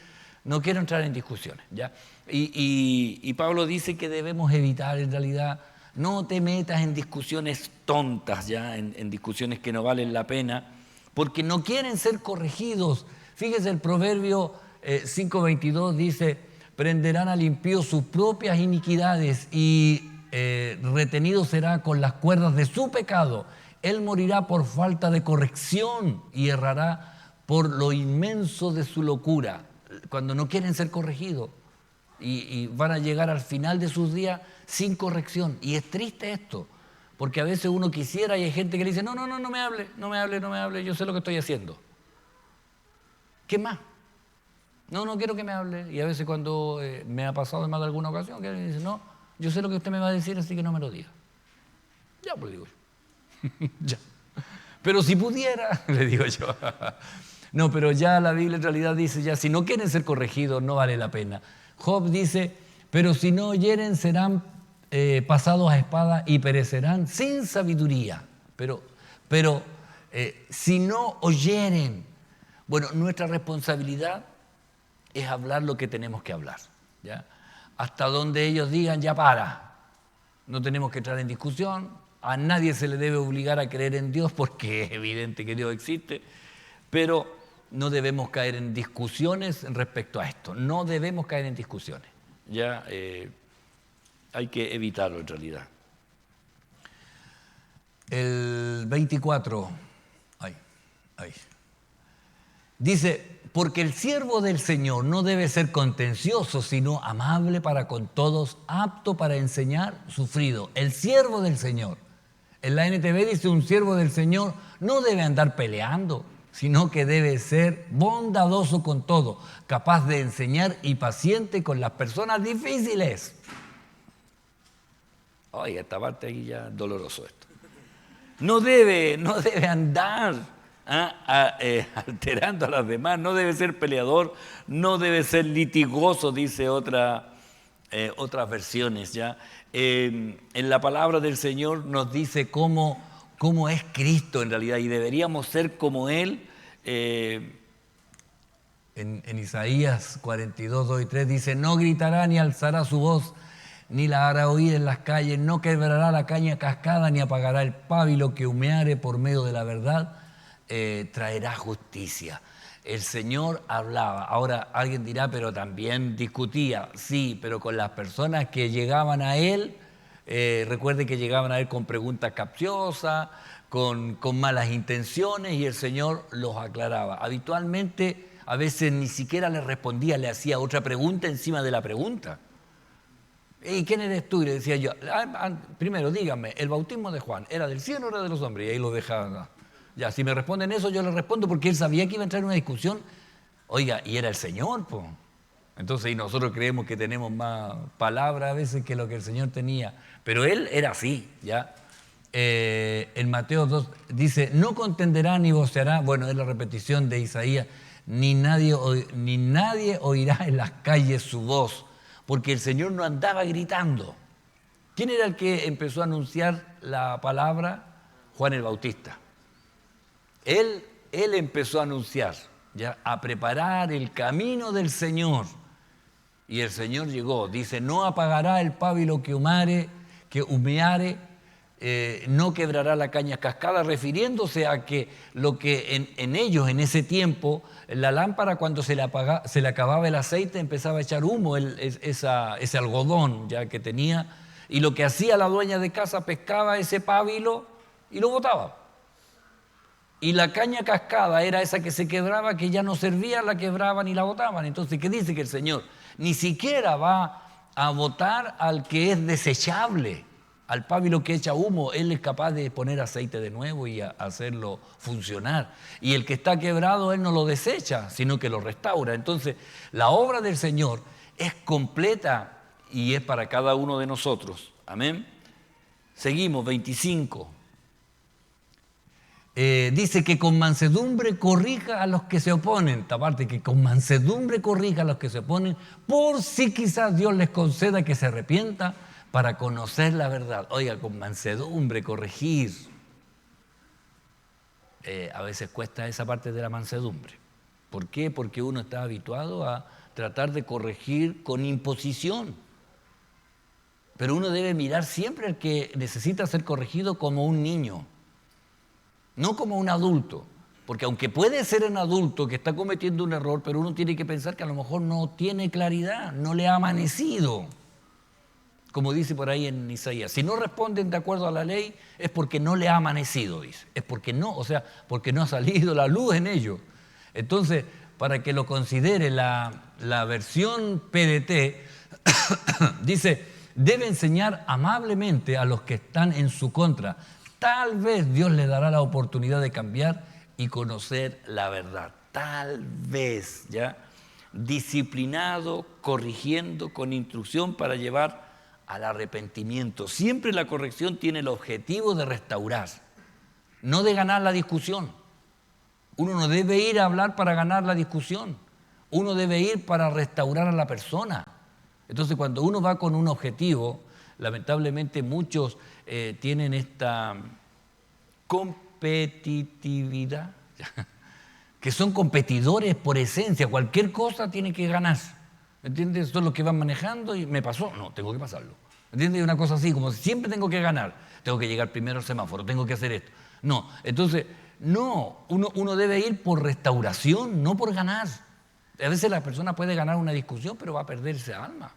no quiero entrar en discusiones, ¿ya? Y Pablo dice que debemos evitar, en realidad, no te metas en discusiones tontas, ¿ya? En discusiones que no valen la pena, porque no quieren ser corregidos. Fíjese, el Proverbio 5:22 dice, prenderán al impío sus propias iniquidades y retenido será con las cuerdas de su pecado. Él morirá por falta de corrección y errará por lo inmenso de su locura, cuando no quieren ser corregidos y van a llegar al final de sus días sin corrección. Y es triste esto, porque a veces uno quisiera y hay gente que le dice, no me hable, yo sé lo que estoy haciendo. ¿Qué más? No quiero que me hable. Y a veces cuando me ha pasado en más de alguna ocasión, que alguien dice, no, yo sé lo que usted me va a decir, así que no me lo diga. Ya, pues digo yo. Ya. Pero si pudiera, le digo yo. No, pero ya la Biblia en realidad dice, ya, si no quieren ser corregidos, no vale la pena. Job dice, pero si no oyeren, serán pasados a espada y perecerán sin sabiduría. Pero si no oyeren, bueno, nuestra responsabilidad es hablar lo que tenemos que hablar, ¿ya? Hasta donde ellos digan, ya para. No tenemos que entrar en discusión. A nadie se le debe obligar a creer en Dios porque es evidente que Dios existe, pero no debemos caer en discusiones respecto a esto. No debemos caer en discusiones. Ya hay que evitarlo en realidad. El 24. Dice, porque el siervo del Señor no debe ser contencioso, sino amable para con todos, apto para enseñar, sufrido. El siervo del Señor. En la NTV dice, un siervo del Señor no debe andar peleando, sino que debe ser bondadoso con todo, capaz de enseñar y paciente con las personas difíciles. Oye, esta parte aquí ya es doloroso esto. No debe andar alterando a las demás, no debe ser peleador, no debe ser litigoso, dice otras versiones, ¿ya? En la palabra del Señor nos dice cómo es Cristo en realidad y deberíamos ser como Él. En Isaías 42, 2 y 3 dice, no gritará ni alzará su voz, ni la hará oír en las calles, no quebrará la caña cascada, ni apagará el pábilo que humeare por medio de la verdad, traerá justicia. El Señor hablaba. Ahora alguien dirá, pero también discutía. Sí, pero con las personas que llegaban a Él, recuerde que llegaban a Él con preguntas capciosas, con malas intenciones, y el Señor los aclaraba. Habitualmente, a veces ni siquiera le respondía, le hacía otra pregunta encima de la pregunta. ¿Y quién eres tú? Y le decía yo, primero dígame, ¿el bautismo de Juan era del cielo o era de los hombres? Y ahí lo dejaba. Ya, si me responden eso, yo le respondo porque él sabía que iba a entrar en una discusión. Oiga, y era el Señor, pues. Entonces, y nosotros creemos que tenemos más palabras a veces que lo que el Señor tenía. Pero él era así, ¿ya? En Mateo 2 dice, no contenderá ni voceará, bueno, es la repetición de Isaías, ni nadie oirá en las calles su voz, porque el Señor no andaba gritando. ¿Quién era el que empezó a anunciar la palabra? Juan el Bautista. Él empezó a anunciar, ¿ya? A preparar el camino del Señor. Y el Señor llegó, dice, no apagará el pábilo que humeare, no quebrará la caña cascada, refiriéndose a que lo que en ellos, en ese tiempo, la lámpara cuando se le acababa el aceite empezaba a echar humo, ese algodón ya que tenía, y lo que hacía la dueña de casa, pescaba ese pábilo y lo botaba. Y la caña cascada era esa que se quebraba, que ya no servía, la quebraban y la botaban. Entonces, ¿qué dice que el Señor? Ni siquiera va a botar al que es desechable, al pábilo que echa humo. Él es capaz de poner aceite de nuevo y hacerlo funcionar. Y el que está quebrado, Él no lo desecha, sino que lo restaura. Entonces, la obra del Señor es completa y es para cada uno de nosotros. Amén. Seguimos, 25. Dice que con mansedumbre corrija a los que se oponen. Esta parte, que con mansedumbre corrija a los que se oponen, por si quizás Dios les conceda que se arrepienta para conocer la verdad. Oiga, con mansedumbre corregir. A veces cuesta esa parte de la mansedumbre. ¿Por qué? Porque uno está habituado a tratar de corregir con imposición. Pero uno debe mirar siempre al que necesita ser corregido como un niño. No como un adulto, porque aunque puede ser un adulto que está cometiendo un error, pero uno tiene que pensar que a lo mejor no tiene claridad, no le ha amanecido. como dice por ahí en Isaías. Si no responden de acuerdo a la ley, es porque no le ha amanecido, dice. Es porque no, o sea, porque no ha salido la luz en ellos. Entonces, para que lo considere la versión PDT, dice, debe enseñar amablemente a los que están en su contra. Tal vez Dios le dará la oportunidad de cambiar y conocer la verdad. Tal vez, ¿ya? Disciplinado, corrigiendo, con instrucción para llevar al arrepentimiento. Siempre la corrección tiene el objetivo de restaurar, no de ganar la discusión. Uno no debe ir a hablar para ganar la discusión. Uno debe ir para restaurar a la persona. Entonces, cuando uno va con un objetivo, lamentablemente muchos tienen esta competitividad, que son competidores por esencia. Cualquier cosa tiene que ganar. ¿Entiendes? Eso es lo que van manejando y me pasó. No, tengo que pasarlo. ¿Entiendes? Una cosa así, como si siempre tengo que ganar. Tengo que llegar primero al semáforo, tengo que hacer esto. No, entonces, no. Uno debe ir por restauración, no por ganar. A veces la persona puede ganar una discusión, pero va a perder esa alma.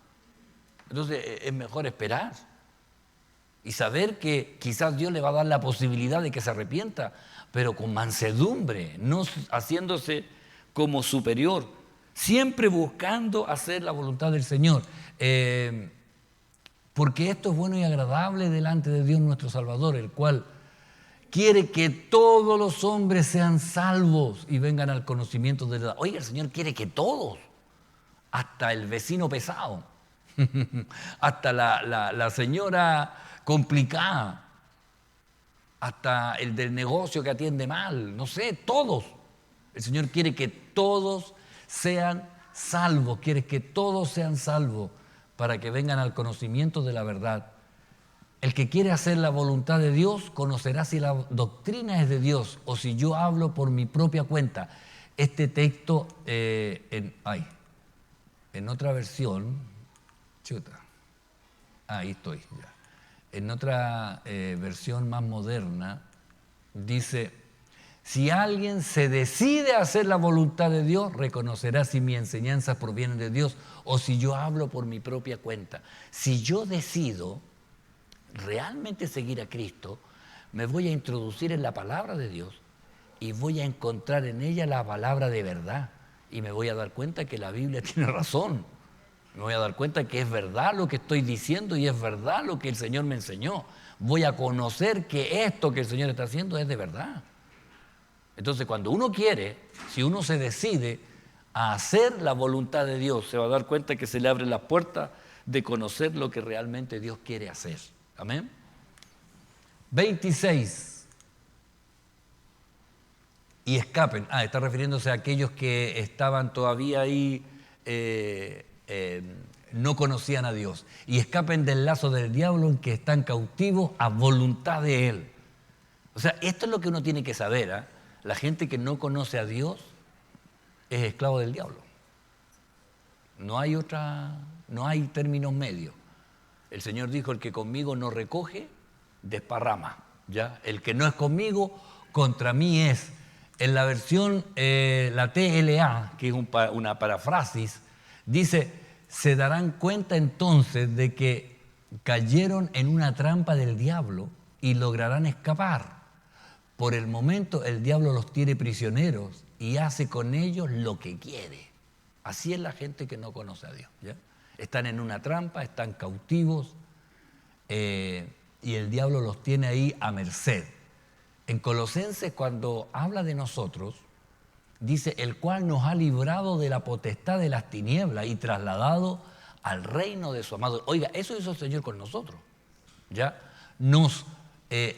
Entonces, es mejor esperar y saber que quizás Dios le va a dar la posibilidad de que se arrepienta, pero con mansedumbre, no haciéndose como superior, siempre buscando hacer la voluntad del Señor, porque esto es bueno y agradable delante de Dios nuestro Salvador, el cual quiere que todos los hombres sean salvos y vengan al conocimiento de la verdad. Oiga, el Señor quiere que todos, hasta el vecino pesado, hasta la señora complicada, hasta el del negocio que atiende mal, no sé, todos. El Señor quiere que todos sean salvos, quiere que todos sean salvos para que vengan al conocimiento de la verdad. El que quiere hacer la voluntad de Dios conocerá si la doctrina es de Dios o si yo hablo por mi propia cuenta. Este texto en otra versión, ahí estoy ya. En otra versión más moderna, dice, si alguien se decide a hacer la voluntad de Dios, reconocerá si mi enseñanza proviene de Dios o si yo hablo por mi propia cuenta. Si yo decido realmente seguir a Cristo, me voy a introducir en la palabra de Dios y voy a encontrar en ella la palabra de verdad y me voy a dar cuenta que la Biblia tiene razón. Me voy a dar cuenta que es verdad lo que estoy diciendo y es verdad lo que el Señor me enseñó. Voy a conocer que esto que el Señor está haciendo es de verdad. Entonces, cuando uno quiere, si uno se decide a hacer la voluntad de Dios, se va a dar cuenta que se le abre la puerta de conocer lo que realmente Dios quiere hacer. Amén. 26. Y escapen. Está refiriéndose a aquellos que estaban todavía ahí, no conocían a Dios. Y escapen del lazo del diablo en que están cautivos a voluntad de Él. O sea, esto es lo que uno tiene que saber, ¿eh? La gente que no conoce a Dios es esclavo del diablo. No hay términos medios. El Señor dijo, el que conmigo no recoge, desparrama. ¿Ya? El que no es conmigo, contra mí es. En la versión, la TLA, que es una parafrasis, dice, se darán cuenta entonces de que cayeron en una trampa del diablo y lograrán escapar. Por el momento el diablo los tiene prisioneros y hace con ellos lo que quiere. Así es la gente que no conoce a Dios. ¿Ya? Están en una trampa, están cautivos y el diablo los tiene ahí a merced. En Colosenses, cuando habla de nosotros, dice, el cual nos ha librado de la potestad de las tinieblas y trasladado al reino de su amado. Oiga, eso hizo el Señor con nosotros. ¿Ya? Nos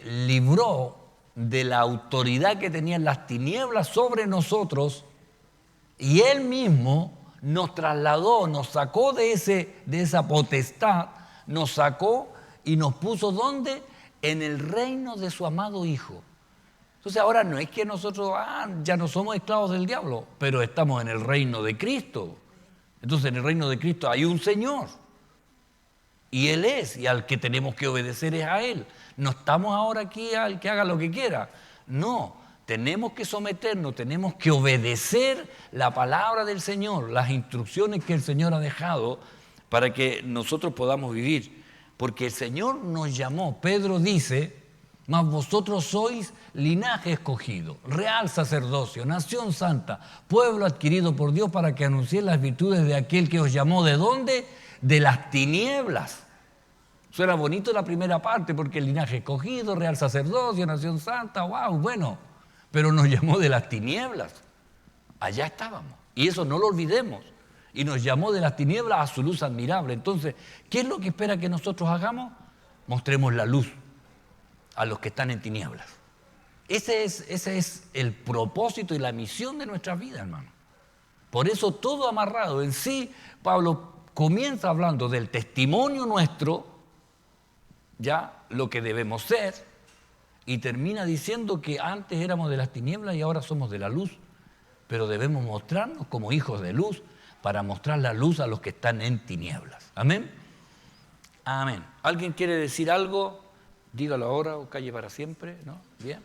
libró de la autoridad que tenían las tinieblas sobre nosotros y Él mismo nos trasladó, nos sacó de esa potestad, nos sacó y nos puso ¿dónde? En el reino de su amado Hijo. Entonces ahora no es que nosotros ya no somos esclavos del diablo, pero estamos en el reino de Cristo. Entonces en el reino de Cristo hay un Señor y Él es, y al que tenemos que obedecer es a Él. No estamos ahora aquí al que haga lo que quiera. No, tenemos que someternos, tenemos que obedecer la palabra del Señor, las instrucciones que el Señor ha dejado para que nosotros podamos vivir. Porque el Señor nos llamó. Pedro dice, mas vosotros sois linaje escogido, real sacerdocio, nación santa, pueblo adquirido por Dios para que anunciéis las virtudes de aquel que os llamó. ¿De dónde? De las tinieblas. Suena bonito la primera parte, porque el linaje escogido, real sacerdocio, nación santa, wow, bueno. Pero nos llamó de las tinieblas. Allá estábamos. Y eso no lo olvidemos. Y nos llamó de las tinieblas a su luz admirable. Entonces, ¿qué es lo que espera que nosotros hagamos? Mostremos la luz a los que están en tinieblas. Ese es el propósito y la misión de nuestra vida, hermano. Por eso todo amarrado en sí, Pablo comienza hablando del testimonio nuestro, ya lo que debemos ser, y termina diciendo que antes éramos de las tinieblas y ahora somos de la luz, pero debemos mostrarnos como hijos de luz para mostrar la luz a los que están en tinieblas. Amén. Amén. ¿Alguien quiere decir algo? Dígalo ahora o calle para siempre, ¿no? Bien.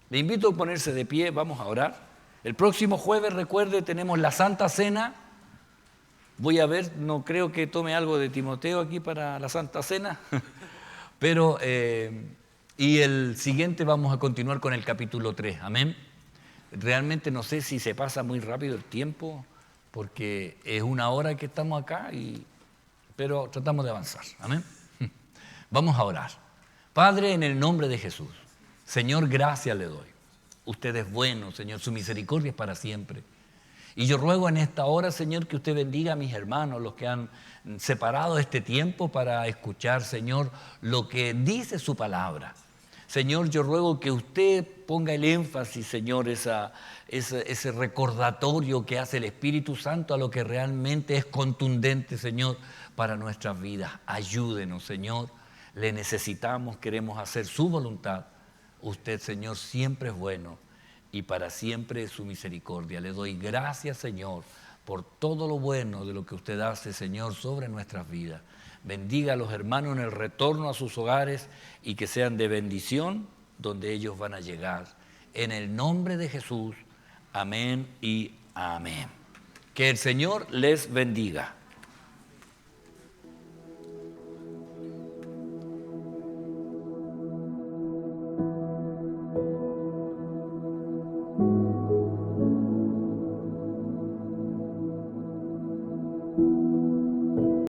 Le invito a ponerse de pie, vamos a orar. El próximo jueves, recuerde, tenemos la Santa Cena. Voy a ver, no creo que tome algo de Timoteo aquí para la Santa Cena, pero, y el siguiente vamos a continuar con el capítulo 3, amén. Realmente no sé si se pasa muy rápido el tiempo, porque es 1 hora que estamos acá, pero tratamos de avanzar, amén. Vamos a orar. Padre, en el nombre de Jesús, Señor, gracias le doy. Usted es bueno, Señor, su misericordia es para siempre. Y yo ruego en esta hora, Señor, que usted bendiga a mis hermanos, los que han separado este tiempo para escuchar, Señor, lo que dice su palabra. Señor, yo ruego que usted ponga el énfasis, Señor, ese recordatorio que hace el Espíritu Santo a lo que realmente es contundente, Señor, para nuestras vidas. Ayúdenos, Señor. Le necesitamos, queremos hacer su voluntad. Usted, Señor, siempre es bueno y para siempre es su misericordia. Le doy gracias, Señor, por todo lo bueno de lo que usted hace, Señor, sobre nuestras vidas. Bendiga a los hermanos en el retorno a sus hogares y que sean de bendición donde ellos van a llegar. En el nombre de Jesús, amén y amén. Que el Señor les bendiga.